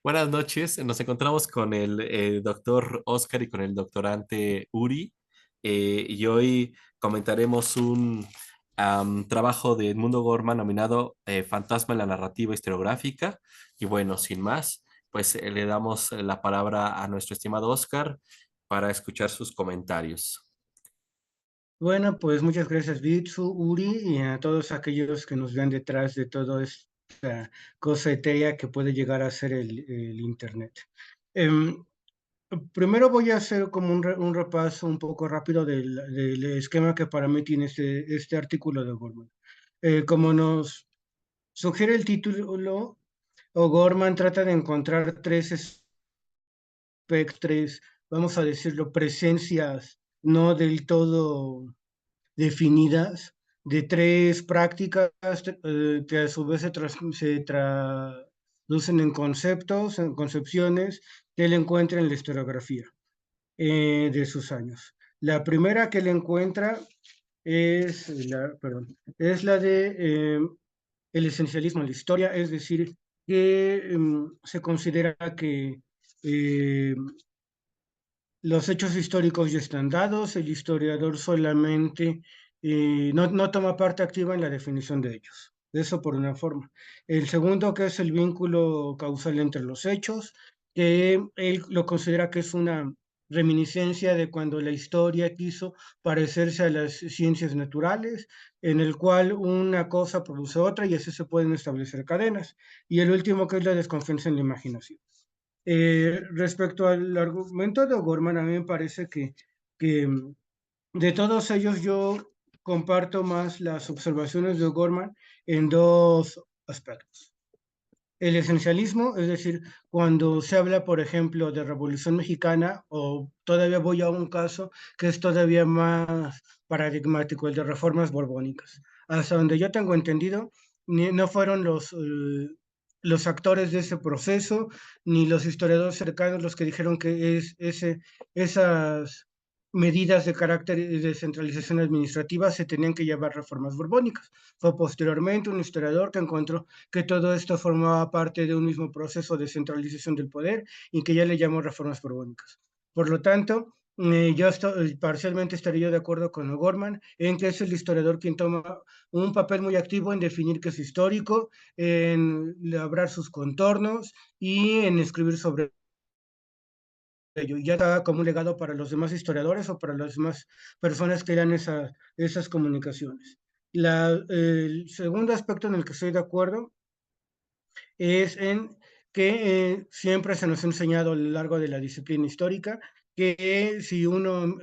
Buenas noches, nos encontramos con el doctor Oscar y con el doctorante Uri, y hoy comentaremos un trabajo de Edmundo Gorman nominado Fantasma en la narrativa historiográfica. Y bueno, sin más, pues le damos la palabra a nuestro estimado Oscar para escuchar sus comentarios. Bueno, pues muchas gracias, Bitsu, Uri, y a todos aquellos que nos vean detrás de toda esta cosa etérea que puede llegar a ser el Internet. Em, Primero voy a hacer como un repaso un poco rápido del esquema que para mí tiene este artículo de Gorman. Como nos sugiere el título, O'Gorman trata de encontrar tres, vamos a decirlo, presencias no del todo definidas de tres prácticas que a su vez se traducen en conceptos, en concepciones que él encuentra en la historiografía de sus años. La primera que él encuentra es la de el esencialismo en la historia, es decir, que se considera que eh, los hechos históricos ya están dados, el historiador solamente no toma parte activa en la definición de ellos. Eso por una forma. El segundo, que es el vínculo causal entre los hechos, que él lo considera que es una reminiscencia de cuando la historia quiso parecerse a las ciencias naturales, en el cual una cosa produce otra y así se pueden establecer cadenas. Y el último, que es la desconfianza en la imaginación. Respecto al argumento de O'Gorman, a mí me parece que de todos ellos yo comparto más las observaciones de O'Gorman en dos aspectos. El esencialismo, es decir, cuando se habla, por ejemplo, de Revolución Mexicana, o todavía voy a un caso que es todavía más paradigmático, el de reformas borbónicas. Hasta donde yo tengo entendido, no fueron los actores de ese proceso, ni los historiadores cercanos los que dijeron que esas medidas de carácter de centralización administrativa se tenían que llamar reformas borbónicas. Fue posteriormente un historiador que encontró que todo esto formaba parte de un mismo proceso de centralización del poder y que ya le llamó reformas borbónicas. Por lo tanto, parcialmente estaría de acuerdo con O'Gorman en que es el historiador quien toma un papel muy activo en definir qué es histórico, en labrar sus contornos y en escribir sobre ello. Y ya está como un legado para los demás historiadores o para las demás personas que dan esas comunicaciones. El segundo aspecto en el que estoy de acuerdo es en que siempre se nos ha enseñado a lo largo de la disciplina histórica que si uno,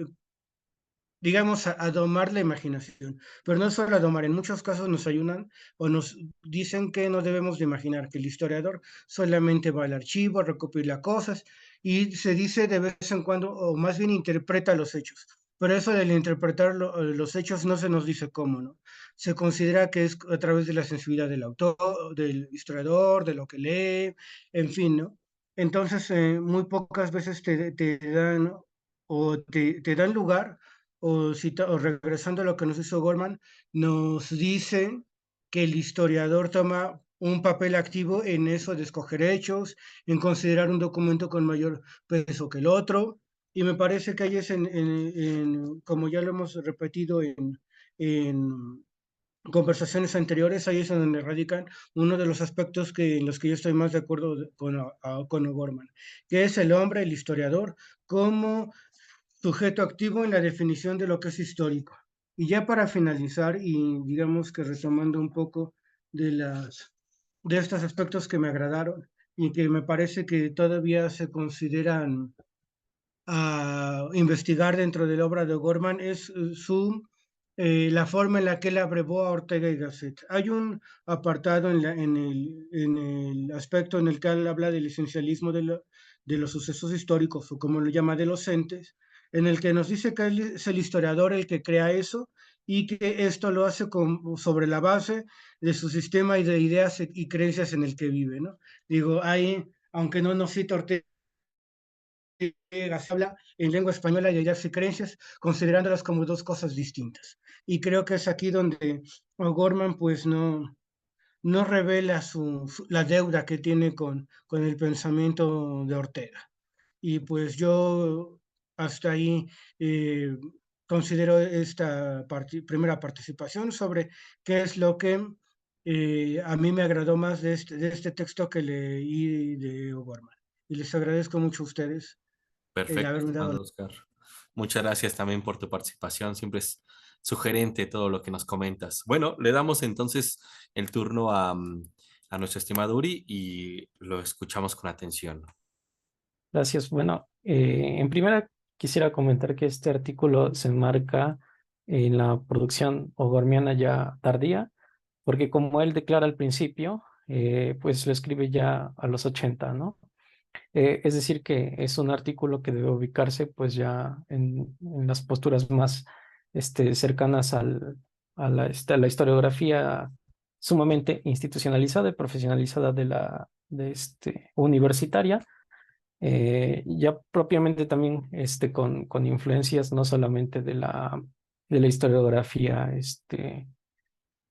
digamos, a domar la imaginación, pero no solo a domar, en muchos casos nos ayudan o nos dicen que no debemos de imaginar, que el historiador solamente va al archivo, recopila cosas y se dice de vez en cuando, o más bien interpreta los hechos. Pero eso del interpretar los hechos no se nos dice cómo, ¿no? Se considera que es a través de la sensibilidad del autor, del historiador, de lo que lee, en fin, ¿no? Entonces, muy pocas veces te dan o te dan lugar o regresando a lo que nos hizo Gorman, nos dicen que el historiador toma un papel activo en eso de escoger hechos, en considerar un documento con mayor peso que el otro, y me parece que ahí es como ya lo hemos repetido en conversaciones anteriores, ahí es en donde radican uno de los aspectos en los que yo estoy más de acuerdo con O'Gorman, que es el hombre, el historiador, como sujeto activo en la definición de lo que es histórico. Y ya para finalizar, y digamos que retomando un poco de estos aspectos que me agradaron y que me parece que todavía se consideran a investigar dentro de la obra de Gorman, es la forma en la que él abrevó a Ortega y Gasset. Hay un apartado en el aspecto en el que él habla del esencialismo de los sucesos históricos, o como lo llama, de los entes, en el que nos dice que él es el historiador el que crea eso y que esto lo hace sobre la base de su sistema y de ideas y creencias en el que vive, ¿no? Digo, ahí, aunque no nos cita Ortega, se habla en lengua española de ideas y creencias, considerándolas como dos cosas distintas. Y creo que es aquí donde O'Gorman, pues no, no revela la deuda que tiene con el pensamiento de Ortega. Y pues yo hasta ahí eh, considero esta primera participación sobre qué es lo que a mí me agradó más de este texto que leí de O'Gorman. Y les agradezco mucho a ustedes el Perfecto, haberme dado estimado Oscar. Muchas gracias también por tu participación. Siempre es sugerente todo lo que nos comentas. Bueno, le damos entonces el turno a nuestro estimado Uri y lo escuchamos con atención. Gracias. Bueno, en primera quisiera comentar que este artículo se enmarca en la producción ogormiana ya tardía, porque como él declara al principio, pues lo escribe ya a los 80, ¿no? Es decir, que es un artículo que debe ubicarse pues ya en las posturas más cercanas a la historiografía sumamente institucionalizada y profesionalizada universitaria, ya propiamente también con influencias no solamente de la historiografía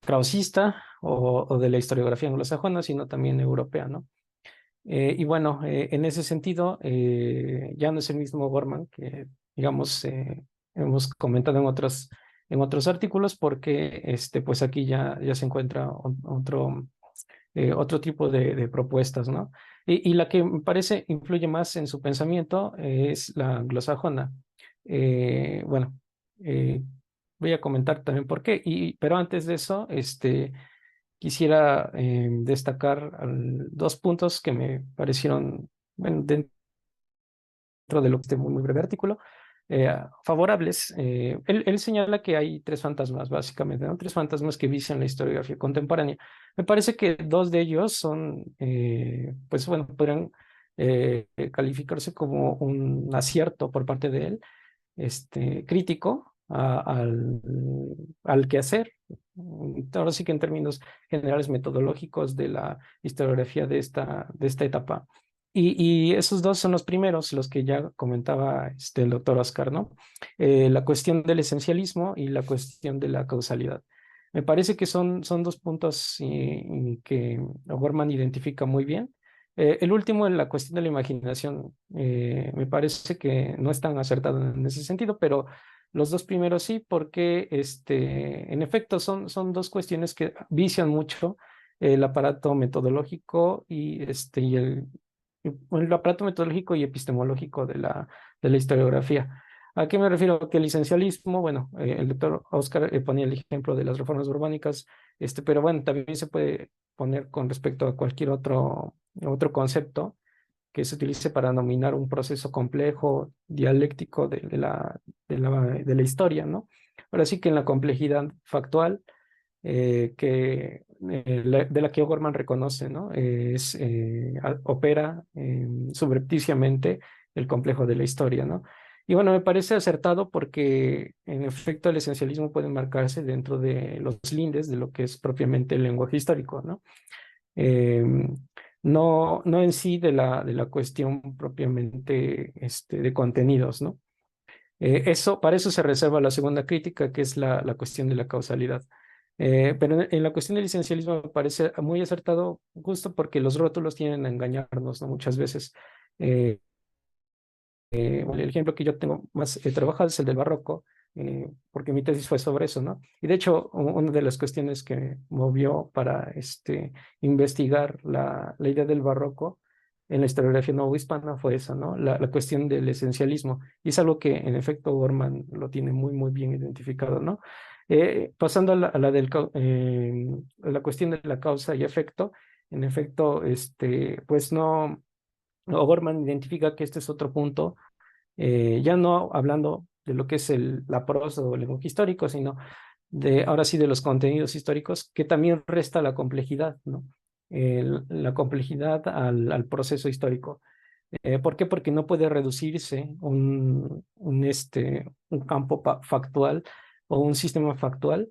krausista o de la historiografía anglosajona, sino también europea, ¿no? Y bueno, en ese sentido, ya no es el mismo Gorman que, digamos, hemos comentado en otros artículos, porque pues aquí ya se encuentra otro tipo de propuestas, ¿no? Y la que me parece influye más en su pensamiento es la anglosajona. Bueno, eh, voy a comentar también por qué, pero antes de eso, quisiera destacar dos puntos que me parecieron, bueno, dentro de lo que este muy breve artículo, favorables. Él señala que hay tres fantasmas, básicamente, ¿no? Tres fantasmas que vician la historiografía contemporánea. Me parece que dos de ellos son, pues bueno, podrían calificarse como un acierto por parte de él, crítico al quehacer, ahora sí que en términos generales metodológicos de la historiografía de esta etapa. Y esos dos son los primeros, los que ya comentaba el doctor Oscar, ¿no? La cuestión del esencialismo y la cuestión de la causalidad. Me parece que son dos puntos que O'Gorman identifica muy bien. El último, en la cuestión de la imaginación, me parece que no es tan acertado en ese sentido, pero los dos primeros sí, porque en efecto son dos cuestiones que vician mucho el aparato metodológico el aparato metodológico y epistemológico de la historiografía. ¿A qué me refiero? Que el licencialismo, bueno, el doctor Oscar ponía el ejemplo de las reformas urbánicas, pero bueno, también se puede poner con respecto a cualquier otro concepto que se utilice para nominar un proceso complejo, dialéctico de la historia, ¿no? Ahora sí que en la complejidad factual de la que O'Gorman reconoce, ¿no? Opera subrepticiamente el complejo de la historia, ¿no? Y bueno, me parece acertado porque en efecto el esencialismo puede marcarse dentro de los lindes de lo que es propiamente el lenguaje histórico, ¿no? Eh, no en sí de la cuestión propiamente de contenidos, ¿no? Para eso se reserva la segunda crítica, que es la cuestión de la causalidad. Pero en la cuestión del licencialismo me parece muy acertado, justo porque los rótulos tienden a engañarnos, ¿no? Muchas veces. Eh, el ejemplo que yo tengo más trabajado es el del barroco, porque mi tesis fue sobre eso, ¿no? Y de hecho, una de las cuestiones que movió para investigar la idea del barroco en la historiografía novohispana fue esa, ¿no? La cuestión del esencialismo. Y es algo que, en efecto, Borman lo tiene muy bien identificado, ¿no? Pasando a la cuestión de la causa y efecto, en efecto, pues no, O'Gorman identifica que este es otro punto, ya no hablando de lo que es la prosa o el lenguaje histórico, sino ahora sí de los contenidos históricos, que también resta la complejidad, ¿no? La complejidad al proceso histórico. ¿Por qué? Porque no puede reducirse un campo factual o un sistema factual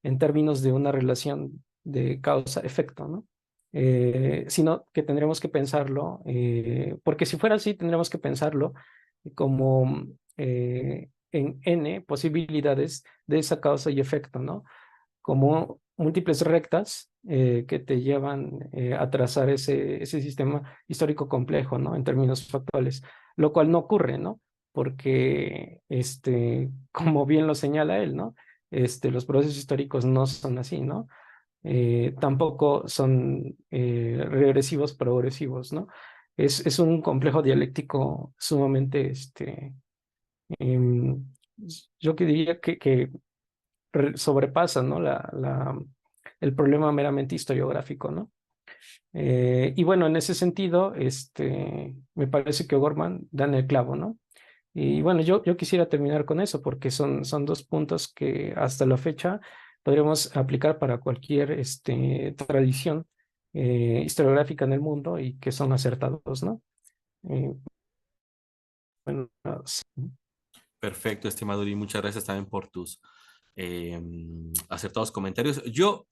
en términos de una relación de causa-efecto, ¿no? Sino que tendremos que pensarlo, porque si fuera así, tendremos que pensarlo como en N posibilidades de esa causa y efecto, ¿no? Como múltiples rectas que te llevan a trazar ese sistema histórico complejo, ¿no? En términos factuales, lo cual no ocurre, ¿no? Porque, como bien lo señala él, ¿no? Los procesos históricos no son así, ¿no? Tampoco son regresivos progresivos, ¿no? Es un complejo dialéctico sumamente, em, yo que diría que sobrepasa, ¿no? El problema meramente historiográfico, ¿no? Y bueno, en ese sentido, me parece que O'Gorman da en el clavo, ¿no? Y bueno, yo quisiera terminar con eso porque son dos puntos que hasta la fecha podríamos aplicar para cualquier tradición historiográfica en el mundo y que son acertados, ¿no? Eh, bueno, sí. Perfecto, estimado Uri, muchas gracias también por tus acertados comentarios. Yo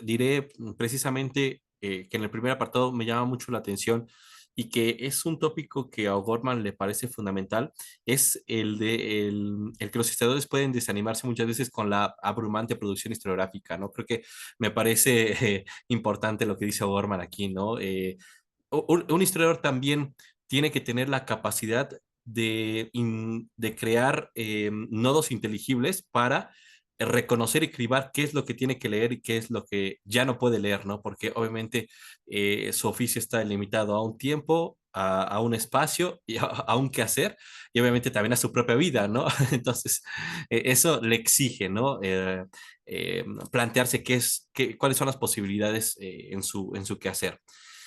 diré precisamente que en el primer apartado me llama mucho la atención y que es un tópico que a O'Gorman le parece fundamental, es el que los historiadores pueden desanimarse muchas veces con la abrumante producción historiográfica, ¿no? Creo que me parece importante lo que dice O'Gorman aquí, ¿no? Un historiador también tiene que tener la capacidad de crear nodos inteligibles para reconocer y cribar qué es lo que tiene que leer y qué es lo que ya no puede leer, ¿no? Porque obviamente su oficio está limitado a un tiempo, a un espacio y a un quehacer y obviamente también a su propia vida, ¿no? Entonces, eso le exige, ¿no? Plantearse cuáles son las posibilidades en su quehacer.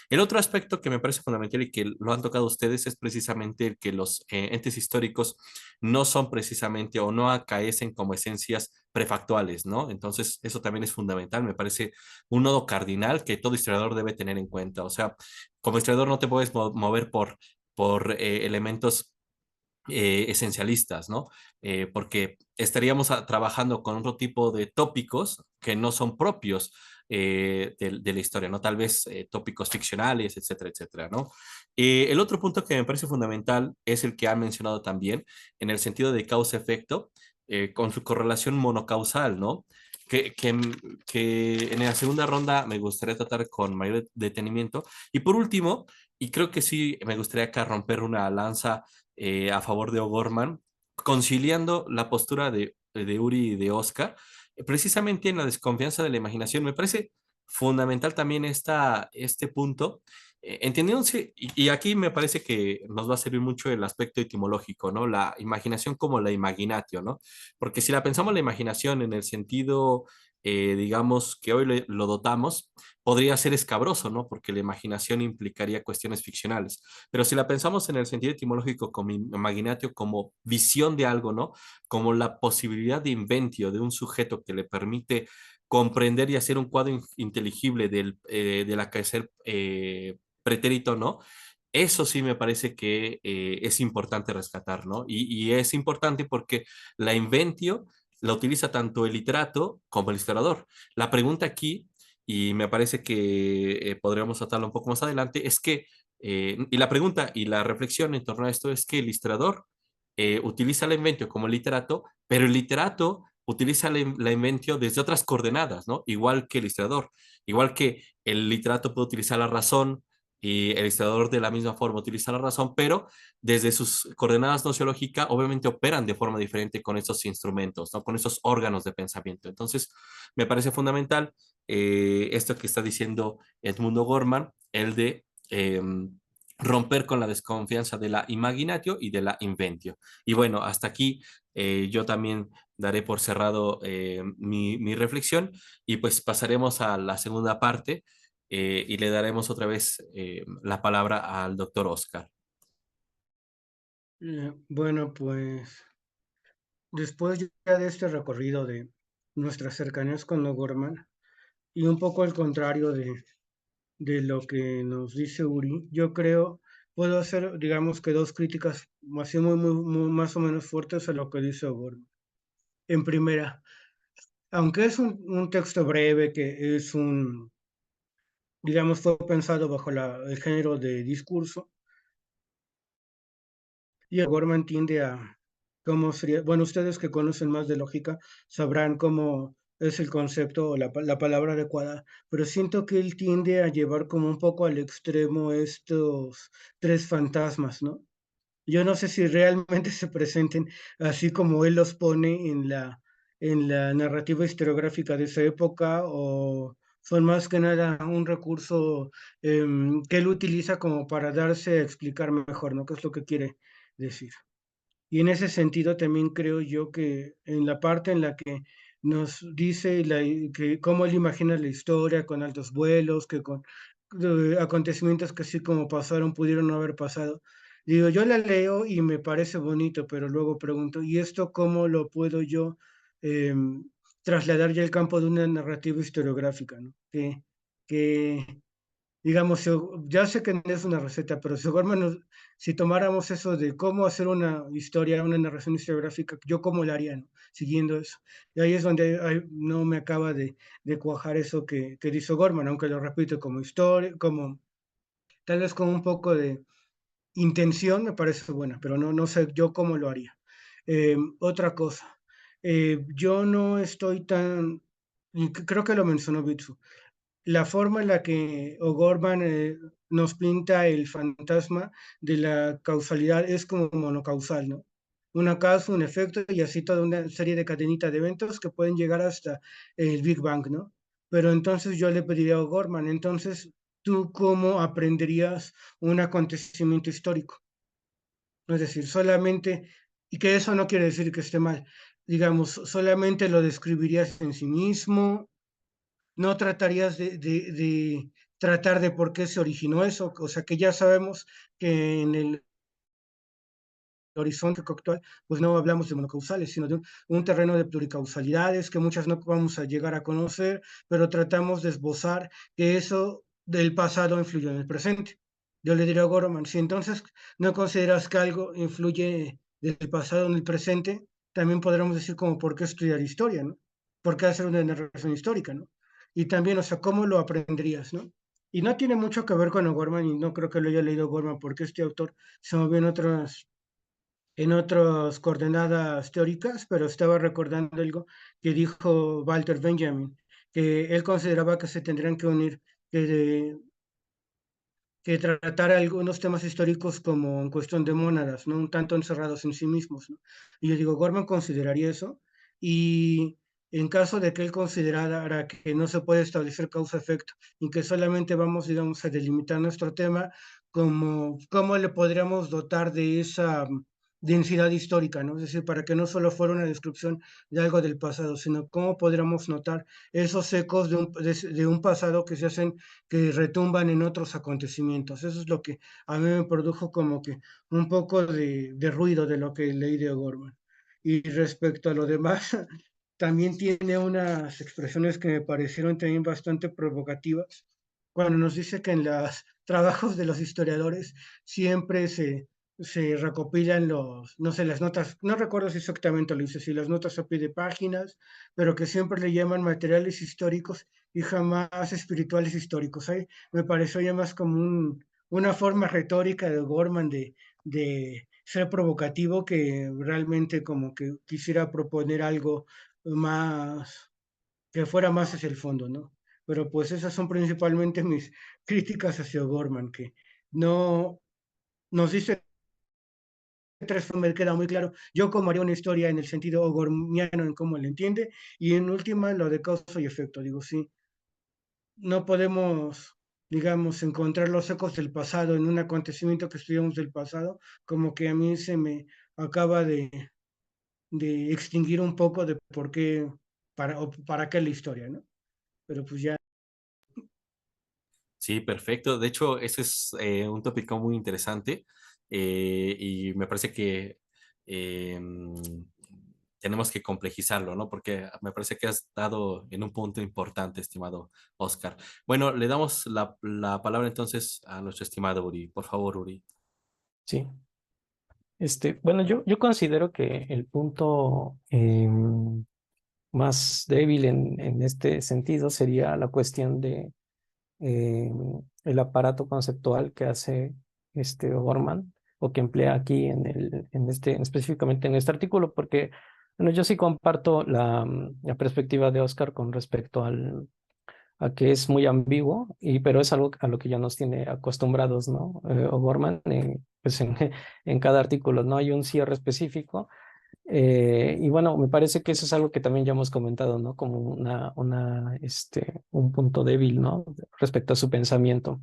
El otro aspecto que me parece fundamental y que lo han tocado ustedes es precisamente el que los entes históricos no son precisamente o no acaecen como esencias prefactuales, ¿no? Entonces, eso también es fundamental, me parece un nodo cardinal que todo historiador debe tener en cuenta. O sea, como historiador no te puedes mover por elementos esencialistas, ¿no? Porque estaríamos trabajando con otro tipo de tópicos que no son propios de la historia, ¿no? Tal vez tópicos ficcionales, etcétera, etcétera, ¿no? El otro punto que me parece fundamental es el que han mencionado también, en el sentido de causa-efecto, con su correlación monocausal, ¿no? Que en la segunda ronda me gustaría tratar con mayor detenimiento. Y por último, y creo que sí me gustaría acá romper una lanza a favor de O'Gorman, conciliando la postura de Uri y de Oscar, precisamente en la desconfianza de la imaginación. Me parece fundamental también este punto, entendiéndose, y aquí me parece que nos va a servir mucho el aspecto etimológico, ¿no? La imaginación como la imaginatio, ¿no? Porque si la pensamos la imaginación en el sentido, digamos, que hoy lo dotamos, podría ser escabroso, ¿no? Porque la imaginación implicaría cuestiones ficcionales. Pero si la pensamos en el sentido etimológico como imaginatio, como visión de algo, ¿no? Como la posibilidad de inventio de un sujeto que le permite comprender y hacer un cuadro inteligible del acaecer pretérito, ¿no? Eso sí me parece que es importante rescatar, ¿no? Y es importante porque la inventio la utiliza tanto el literato como el historiador. La pregunta aquí, y me parece que podríamos tratarlo un poco más adelante, es que, y la pregunta y la reflexión en torno a esto es que el historiador utiliza la inventio como el literato, pero el literato utiliza la inventio desde otras coordenadas, ¿no? Igual que el historiador, igual que el literato puede utilizar la razón, y el historiador de la misma forma utiliza la razón, pero desde sus coordenadas nociológicas obviamente operan de forma diferente con estos instrumentos, ¿no? Con esos órganos de pensamiento. Entonces, me parece fundamental esto que está diciendo Edmundo Gorman, el de romper con la desconfianza de la imaginatio y de la inventio. Y bueno, hasta aquí yo también daré por cerrado mi reflexión y pues pasaremos a la segunda parte y le daremos otra vez la palabra al doctor Oscar. Bueno, pues después ya de este recorrido de nuestras cercanías con O'Gorman y un poco al contrario de lo que nos dice Uri, yo creo, puedo hacer, digamos que dos críticas así más o menos fuertes a lo que dice O'Gorman. En primera, aunque es un texto breve que es digamos, fue pensado bajo el género de discurso, y O'Gorman tiende a, ¿cómo sería? Bueno, ustedes que conocen más de lógica sabrán cómo es el concepto o la palabra adecuada, pero siento que él tiende a llevar como un poco al extremo estos tres fantasmas, ¿no? Yo no sé si realmente se presenten así como él los pone en la narrativa historiográfica de esa época o son más que nada un recurso que él utiliza como para darse a explicar mejor, ¿no? ¿Qué es lo que quiere decir? Y en ese sentido también creo yo que en la parte en la que nos dice que cómo él imagina la historia con altos vuelos, que con acontecimientos que así como pasaron pudieron no haber pasado. Digo, yo la leo y me parece bonito, pero luego pregunto, ¿y esto cómo lo puedo yo em, trasladar ya al campo de una narrativa historiográfica, ¿no? Que digamos, ya sé que no es una receta, pero si tomáramos eso de cómo hacer una historia, una narración historiográfica, yo cómo la haría, ¿no? Siguiendo eso. Y ahí es donde no me acaba de cuajar eso que dice Gorman, aunque lo repito como historia, como tal vez con un poco de intención me parece buena, pero no sé yo cómo lo haría. Otra cosa, yo no estoy tan, y creo que lo mencionó Bitsu, la forma en la que O'Gorman nos pinta el fantasma de la causalidad es como monocausal, ¿no? Una causa, un efecto y así toda una serie de cadenitas de eventos que pueden llegar hasta el Big Bang, ¿no? Pero entonces yo le pediría a O'Gorman, entonces, ¿tú cómo aprenderías un acontecimiento histórico? Es decir, solamente, y que eso no quiere decir que esté mal, digamos, solamente lo describirías en sí mismo, no tratarías de tratar de por qué se originó eso, o sea que ya sabemos que en el horizonte actual, pues no hablamos de monocausales, sino de un terreno de pluricausalidades que muchas no vamos a llegar a conocer, pero tratamos de esbozar que eso del pasado influyó en el presente. Yo le diría a Gorman, si entonces no consideras que algo influye del pasado en el presente, también podríamos decir como por qué estudiar historia, ¿no? ¿Por qué hacer una narración histórica, ¿no? Y también, o sea, ¿cómo lo aprenderías, ¿no? Y no tiene mucho que ver con O'Gorman y no creo que lo haya leído Gorman porque este autor se movió en otras coordenadas teóricas, pero estaba recordando algo que dijo Walter Benjamin, que él consideraba que se tendrían que unir, que, que tratar algunos temas históricos como en cuestión de mónadas, no un tanto encerrados en sí mismos, ¿no? Y yo digo, Gorman consideraría eso, y en caso de que él considerara que no se puede establecer causa-efecto y que solamente vamos, digamos, a delimitar nuestro tema, como, ¿cómo le podríamos dotar de esa densidad histórica, ¿no? Es decir, para que no solo fuera una descripción de algo del pasado, sino cómo podríamos notar esos ecos de un pasado que se hacen que retumban en otros acontecimientos. Eso es lo que a mí me produjo como que un poco de ruido de lo que leí de O'Gorman. Y respecto a lo demás, también tiene unas expresiones que me parecieron también bastante provocativas, cuando nos dice que en los trabajos de los historiadores siempre se recopilan no sé, las notas, no recuerdo si exactamente lo dice, si las notas a pie de páginas, pero que siempre le llaman materiales históricos y jamás espirituales históricos. ¿Eh? Me pareció ya más como una forma retórica de Gorman de ser provocativo que realmente como que quisiera proponer algo más, que fuera más hacia el fondo, ¿no? Pero pues esas son principalmente mis críticas hacia Gorman, que no nos dice tres me queda muy claro yo cómo haría una historia en el sentido gormiano en cómo lo entiende, y en última lo de causa y efecto, digo, sí, no podemos, digamos, encontrar los ecos del pasado en un acontecimiento que estudiamos del pasado, como que a mí se me acaba de extinguir un poco de por qué, o para qué la historia, ¿no? Pero pues ya. Sí, perfecto. De hecho, ese es un tópico muy interesante y me parece que eh, tenemos que complejizarlo, ¿no? Porque me parece que has dado en un punto importante, estimado Oscar. Bueno, le damos la palabra entonces a nuestro estimado Uri. Por favor, Uri. Sí. Bueno, yo considero que el punto más débil en este sentido sería la cuestión de eh, el aparato conceptual que hace O'Gorman o que emplea aquí específicamente en este artículo, porque Bueno, yo sí comparto la perspectiva de Oscar con respecto a que es muy ambiguo, pero es algo a lo que ya nos tiene acostumbrados, ¿no? O'Gorman, pues en cada artículo no hay un cierre específico. Y bueno, me parece que eso es algo que también ya hemos comentado, ¿no? Como un punto débil, ¿no? Respecto a su pensamiento.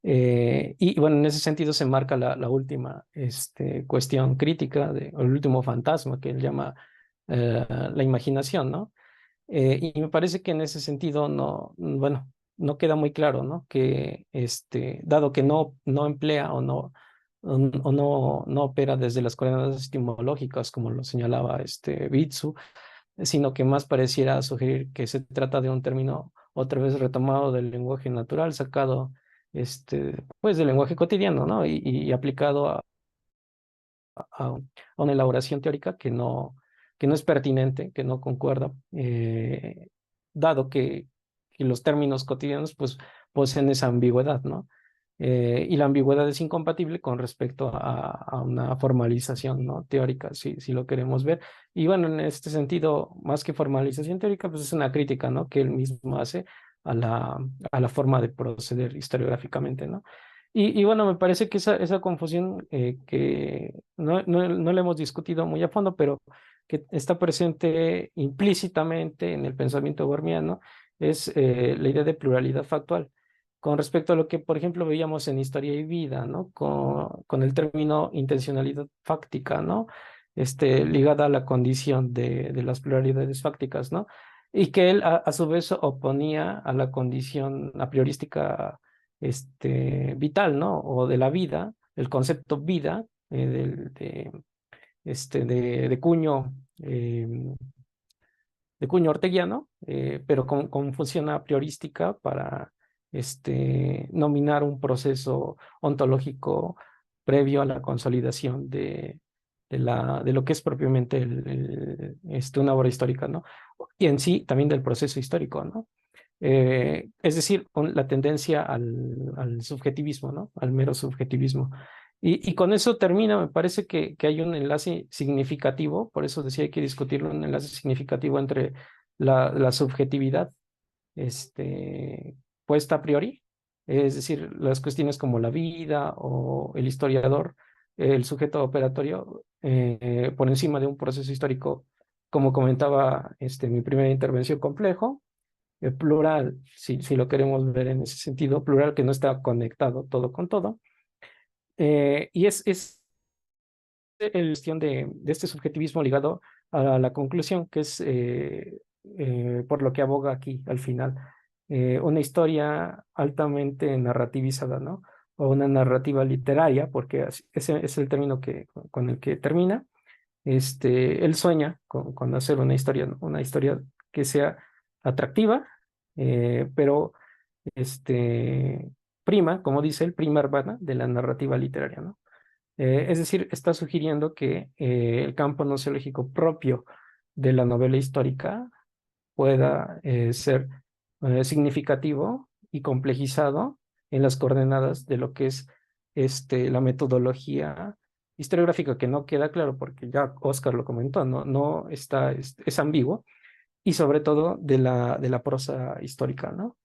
Y bueno, en ese sentido se marca la última cuestión crítica, o el último fantasma que él llama la imaginación, ¿no? Y me parece que en ese sentido no, bueno, no queda muy claro, ¿no? Que dado que no emplea o no opera desde las coordenadas estimológicas, como lo señalaba Bitsu, sino que más pareciera sugerir que se trata de un término otra vez retomado del lenguaje natural, sacado pues del lenguaje cotidiano, ¿no? Y aplicado a una elaboración teórica que no es pertinente, que no concuerda, dado que los términos cotidianos pues poseen esa ambigüedad, ¿no? Y la ambigüedad es incompatible con respecto a una formalización, ¿no? Teórica, si lo queremos ver. Y bueno, en este sentido, más que formalización teórica, pues es una crítica, ¿no? Que él mismo hace a la forma de proceder historiográficamente, ¿no? Y bueno, me parece que esa confusión que no la hemos discutido muy a fondo, pero que está presente implícitamente en el pensamiento bormiano, es la idea de pluralidad factual. Con respecto a lo que, por ejemplo, veíamos en Historia y Vida, ¿no? Con el término intencionalidad fáctica, ¿no? Ligada a la condición de las pluralidades fácticas, ¿no? Y que él, a su vez, oponía a la condición a priorística vital, ¿no? O de la vida, el concepto vida, de cuño, de cuño orteguiano, pero con función a priorística para nominar un proceso ontológico previo a la consolidación de lo que es propiamente una obra histórica, ¿no? Y en sí también del proceso histórico, ¿no? Es decir, con la tendencia al subjetivismo, ¿no? Al mero subjetivismo. Y con eso termina, me parece que hay un enlace significativo, por eso decía hay que discutirlo, un enlace significativo entre la subjetividad puesta a priori, es decir, las cuestiones como la vida o el historiador, el sujeto operatorio, por encima de un proceso histórico, como comentaba mi primera intervención, complejo, plural, si lo queremos ver en ese sentido, plural que no está conectado todo con todo. Y es la cuestión de este subjetivismo ligado a la conclusión, que es por lo que aboga aquí al final. Una historia altamente narrativizada, ¿no? O una narrativa literaria, porque ese es el término con el que termina. Él sueña con hacer una historia, ¿no? Una historia que sea atractiva, pero este, prima, como dice él, prima hermana de la narrativa literaria, ¿no? Es decir, está sugiriendo que el campo nociológico propio de la novela histórica pueda ser significativo y complejizado en las coordenadas de lo que es la metodología historiográfica, que no queda claro porque ya Oscar lo comentó, no está, es ambiguo, y sobre todo de la prosa histórica, ¿no?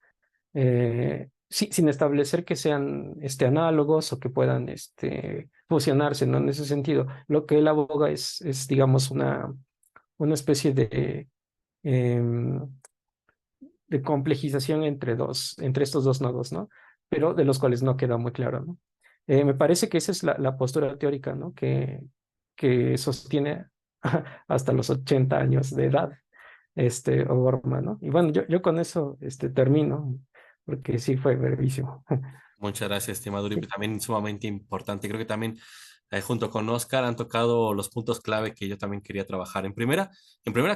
Sin establecer que sean análogos o que puedan fusionarse, ¿no? En ese sentido, lo que él aboga digamos, una especie em, de complejización entre estos dos nodos, ¿no? Pero de los cuales no queda muy claro, ¿no? Me parece que esa es la postura teórica, ¿no? Que sostiene hasta los 80 años de edad, O'Gorman, ¿no? Y bueno, yo con eso termino, porque sí fue brevísimo. Muchas gracias, estimado Uri. Sí. También sumamente importante. Creo que también junto con Oscar han tocado los puntos clave que yo también quería trabajar. En primera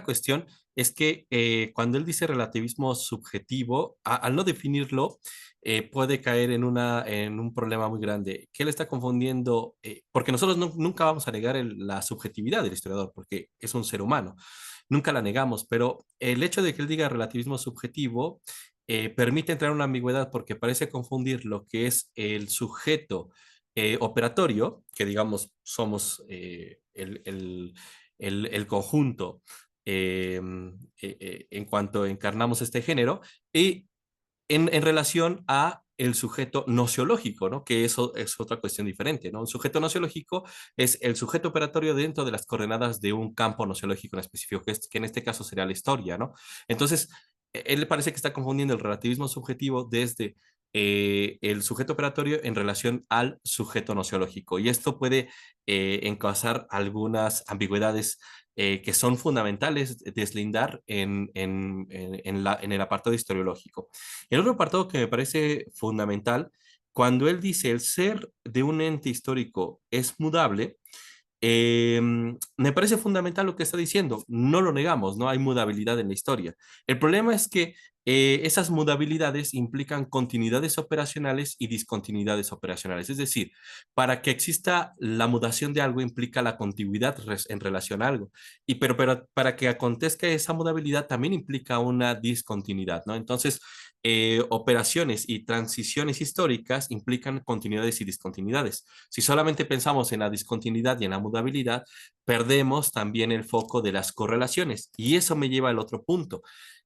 cuestión es que cuando él dice relativismo subjetivo, al no definirlo, puede caer en un problema muy grande, que él está confundiendo, porque nosotros nunca vamos a negar la subjetividad del historiador, porque es un ser humano, nunca la negamos, pero el hecho de que él diga relativismo subjetivo permite entrar en una ambigüedad porque parece confundir lo que es el sujeto operatorio, que digamos somos el conjunto en cuanto encarnamos este género, y en relación a el sujeto nociológico, ¿no? Que eso es otra cuestión diferente, ¿no? Un sujeto nociológico es el sujeto operatorio dentro de las coordenadas de un campo nociológico en específico, que en este caso sería la historia, ¿no? Entonces, él parece que está confundiendo el relativismo subjetivo desde el sujeto operatorio en relación al sujeto nociológico. Y esto puede encauzar algunas ambigüedades que son fundamentales deslindar en el apartado historiológico. El otro apartado que me parece fundamental, cuando él dice el ser de un ente histórico es mudable, me parece fundamental lo que está diciendo. No lo negamos, no hay mudabilidad en la historia. El problema es que esas mudabilidades implican continuidades operacionales y discontinuidades operacionales. Es decir, para que exista la mudación de algo implica la continuidad en relación a algo. Pero para que acontezca esa mudabilidad también implica una discontinuidad, ¿no? Entonces, operaciones y transiciones históricas implican continuidades y discontinuidades. Si solamente pensamos en la discontinuidad y en la mudabilidad, perdemos también el foco de las correlaciones. Y eso me lleva al otro punto.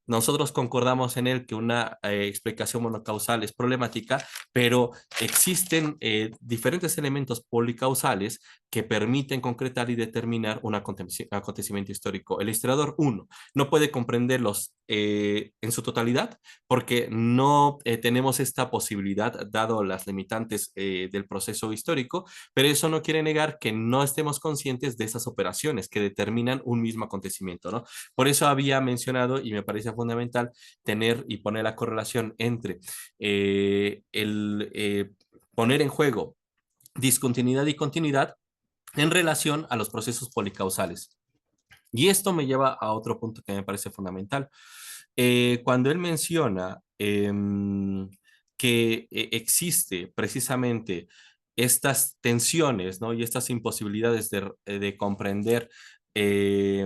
Nosotros concordamos en él que una explicación monocausal es problemática, pero existen diferentes elementos policausales que permiten concretar y determinar un acontecimiento histórico. El historiador, uno, no puede comprenderlos en su totalidad porque no tenemos esta posibilidad, dado las limitantes del proceso histórico, pero eso no quiere negar que no estemos conscientes de esas operaciones que determinan un mismo acontecimiento, ¿no? Por eso había mencionado, y me parece fundamental, tener y poner la correlación entre poner en juego discontinuidad y continuidad en relación a los procesos policausales. Y esto me lleva a otro punto que me parece fundamental. Cuando él menciona que existe precisamente estas tensiones, ¿no? Y estas imposibilidades de comprender eh,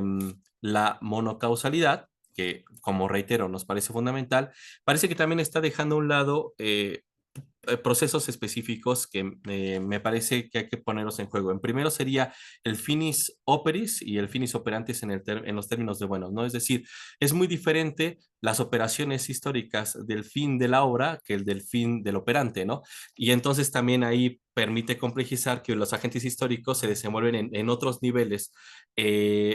la monocausalidad, que como reitero nos parece fundamental, parece que también está dejando a un lado procesos específicos que me parece que hay que ponerlos en juego. En primero sería el finis operis y el finis operantis en los términos de buenos, ¿no? Es decir, es muy diferente las operaciones históricas del fin de la obra que el del fin del operante, ¿no? Y entonces también ahí permite complejizar que los agentes históricos se desenvuelven en otros niveles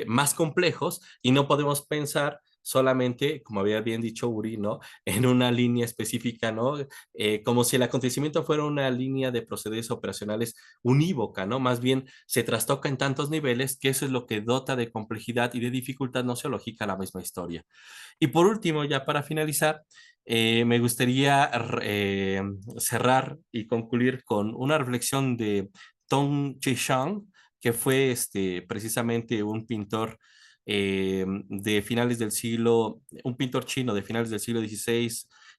más complejos y no podemos pensar solamente, como había bien dicho Uri, ¿no? En una línea específica, ¿no? Como si el acontecimiento fuera una línea de procederes operacionales unívoca, ¿no? Más bien se trastoca en tantos niveles que eso es lo que dota de complejidad y de dificultad nociológica a la misma historia. Y por último, ya para finalizar, me gustaría cerrar y concluir con una reflexión de Tong Chishang, que fue precisamente un pintor de finales del siglo, un pintor chino de finales del siglo XVI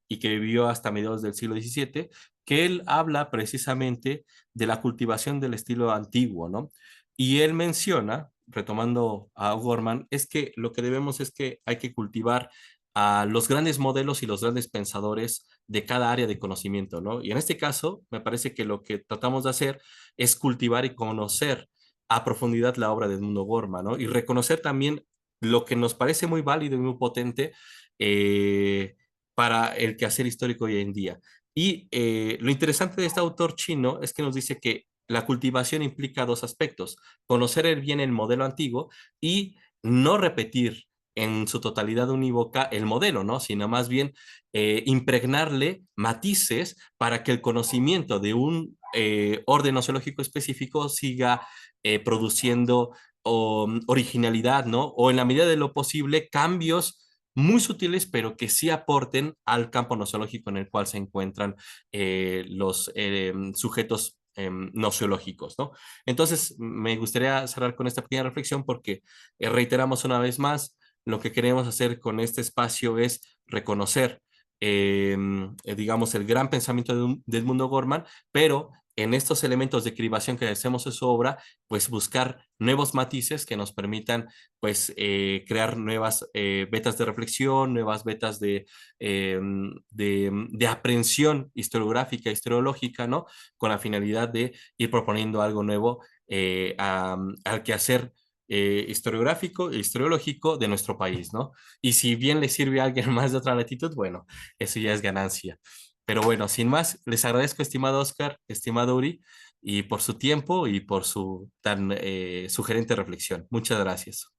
y que vivió hasta mediados del siglo XVII, que él habla precisamente de la cultivación del estilo antiguo, ¿no? Y él menciona, retomando a Gorman, es que lo que debemos es que hay que cultivar a los grandes modelos y los grandes pensadores de cada área de conocimiento, ¿no? Y en este caso, me parece que lo que tratamos de hacer es cultivar y conocer a profundidad la obra de Edmundo Gorman, ¿no? Y reconocer también lo que nos parece muy válido y muy potente para el quehacer histórico hoy en día. Y lo interesante de este autor chino es que nos dice que la cultivación implica dos aspectos: conocer bien el modelo antiguo y no repetir en su totalidad unívoca el modelo, ¿no? Sino más bien impregnarle matices para que el conocimiento de un orden nociológico específico siga produciendo originalidad, ¿no? O en la medida de lo posible, cambios muy sutiles, pero que sí aporten al campo nociológico en el cual se encuentran los sujetos nociológicos, ¿no? Entonces, me gustaría cerrar con esta pequeña reflexión porque reiteramos una vez más, lo que queremos hacer con este espacio es reconocer, digamos, el gran pensamiento del mundo Gorman, pero en estos elementos de cribación que hacemos en su obra, pues buscar nuevos matices que nos permitan, pues, crear nuevas vetas de reflexión, nuevas vetas de aprehensión historiográfica, historiológica, ¿no? Con la finalidad de ir proponiendo algo nuevo al quehacer historiográfico e historiológico de nuestro país, ¿no? Y si bien le sirve a alguien más de otra latitud, bueno, eso ya es ganancia. Pero bueno, sin más, les agradezco, estimado Oscar, estimado Uri, y por su tiempo y por su tan sugerente reflexión. Muchas gracias.